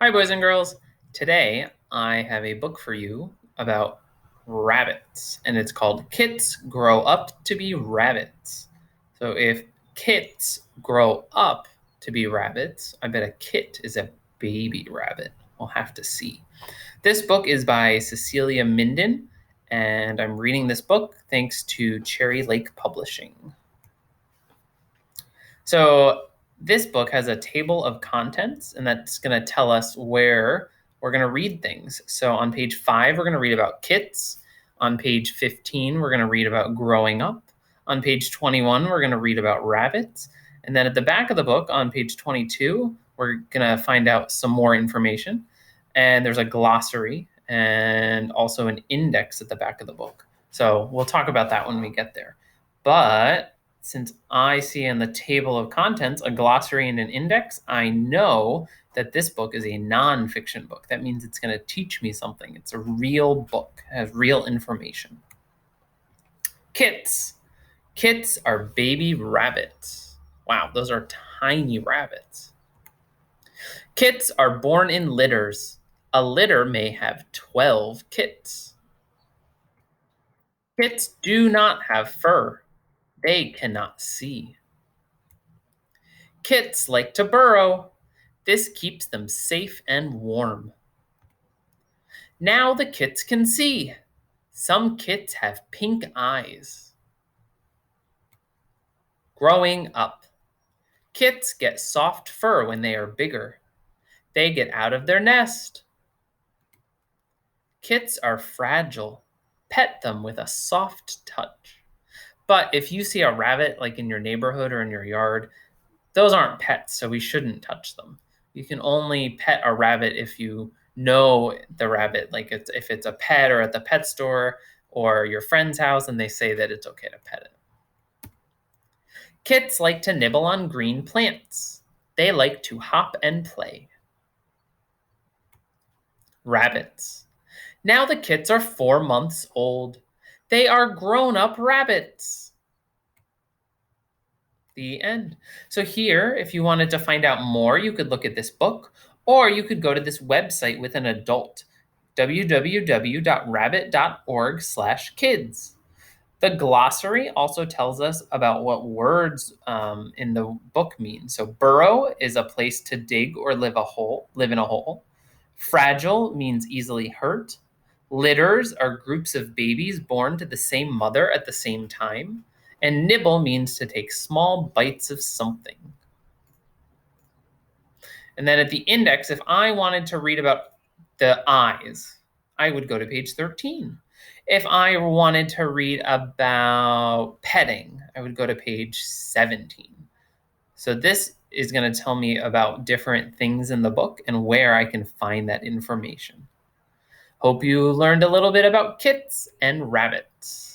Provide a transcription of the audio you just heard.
Hi, boys and girls. Today, I have a book for you about rabbits, and it's called Kits Grow Up to Be Rabbits. So, if kits grow up to be rabbits, I bet a kit is a baby rabbit. We'll have to see. This book is by Cecilia Minden, and I'm reading this book thanks to Cherry Lake Publishing. So, this book has a table of contents, and that's going to tell us where we're going to read things. So on page 5, we're going to read about kits. On page 15, we're going to read about growing up. On page 21, we're going to read about rabbits. And then at the back of the book, on page 22, we're going to find out some more information. And there's a glossary and also an index at the back of the book. So we'll talk about that when we get there. But since I see in the table of contents a glossary and an index, I know that this book is a nonfiction book. That means it's going to teach me something. It's a real book, it has real information. Kits. Kits are baby rabbits. Wow, those are tiny rabbits. Kits are born in litters. A litter may have 12 kits. Kits do not have fur. They cannot see. Kits like to burrow. This keeps them safe and warm. Now the kits can see. Some kits have pink eyes. Growing up. Kits get soft fur when they are bigger. They get out of their nest. Kits are fragile. Pet them with a soft touch. But if you see a rabbit like in your neighborhood or in your yard, those aren't pets, so we shouldn't touch them. You can only pet a rabbit if you know the rabbit, like if it's a pet or at the pet store or your friend's house and they say that it's okay to pet it. Kits like to nibble on green plants. They like to hop and play. Rabbits. Now the kits are 4 months old. They are grown-up rabbits. The end. So here, if you wanted to find out more, you could look at this book, or you could go to this website with an adult, www.rabbit.org/kids. The glossary also tells us about what words in the book mean. So burrow is a place to dig or live in a hole. Fragile means easily hurt. Litters are groups of babies born to the same mother at the same time. And nibble means to take small bites of something. And then at the index, if I wanted to read about the eyes, I would go to page 13. If I wanted to read about petting, I would go to page 17. So this is going to tell me about different things in the book and where I can find that information. Hope you learned a little bit about kits and rabbits.